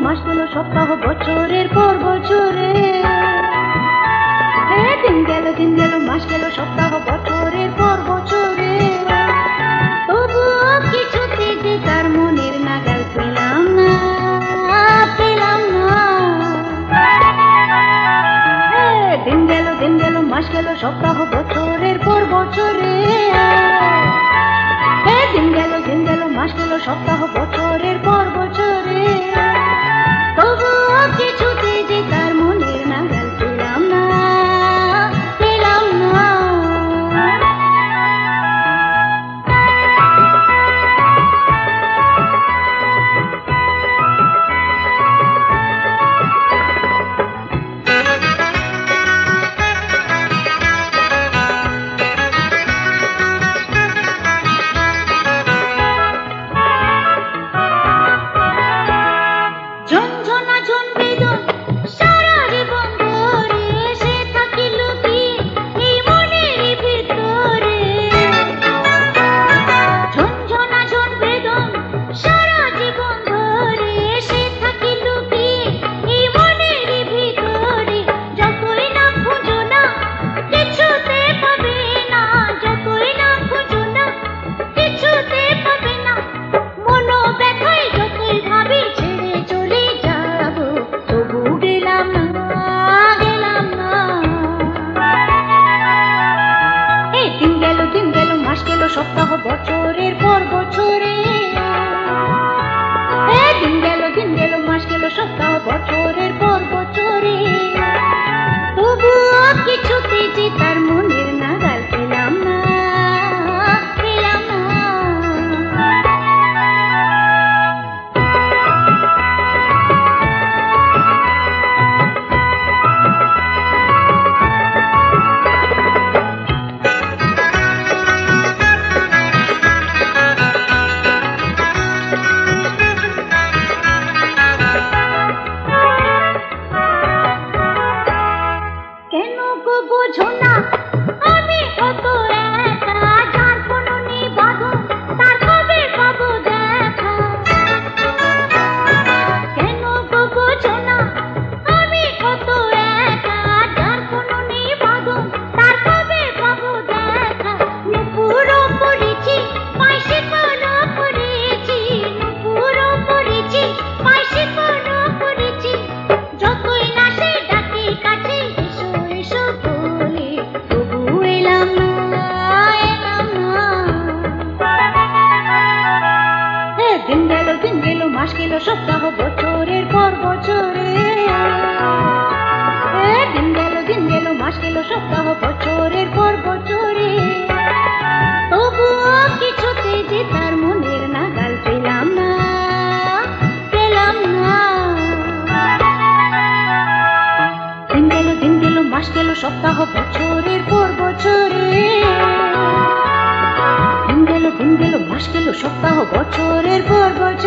মাস গেল সপ্তাহ বছরের পর বছরে। দিন গেল মাস গেল সপ্তাহ বছরের পর বছরে। তবুও কিছুতে যে তার মনের নাগাল পেলাম না, পেলাম না। দিন গেল মাস গেল সপ্তাহ বছরের পর বছরে। দিন গেল মাস গেল সপ্তাহ বছরের পর বছরে। তবুও কিছুতে যে তার মনের নাগাল পেলাম না, পেলাম না। ঝনঝনা ঝন বেদন সারা জীবন ধরে সে থাকিল কি এই মনের ভিতরে। ঝনঝনা ঝন বেদন সারা জীবন ধরে সে থাকিল কি এই মনের ভিতরে। যতই না খুঁজো না কিছুতে পাবে না, যতই না খুঁজো না কিছুতে পাবে না। মনো ব্যথায় যতই ভাবি ছেড়ে চলে যাব, তবু গেলাম না, গেলাম না। দিন গেল মাস গেল সপ্তাহ বছরের পর বছরে। দিন গেল মাস গেল সপ্তাহ বছরের পর বছরে। তবুও কিছুতে যে তার মনের নাগাল পেলাম না, পেলাম না। কেন গো বোঝো না আমি কত একা, যার কোনো নেই বাঁধন তার কবে পাবো দেখা। কেন গো বোঝো না আমি কত একা, যার কোনো নেই বাঁধন তার কবে পাবো দেখা। নুপুরও পড়েছি পাইসে কোনো পড়েছি, নুপুরও পড়েছি পাইসে কোনো পড়েছি। যতই না সে ডাকে কাছে এসো এসো বলে, তবু এলাম না, এলাম না। দিন গেল মাস গেল সপ্তাহ বছরের পর বছরে। দিন গেল মাস গেল সপ্তাহ বছরের পর বছরে। তবুও কিছুতে যে তার মনের নাগাল পেলাম না, পেলাম না। দিন গেল মাস গেল সপ্তাহ বছরের পর বছরে। দিন গেল মাস গেল সপ্তাহ বছরের পর বছরে।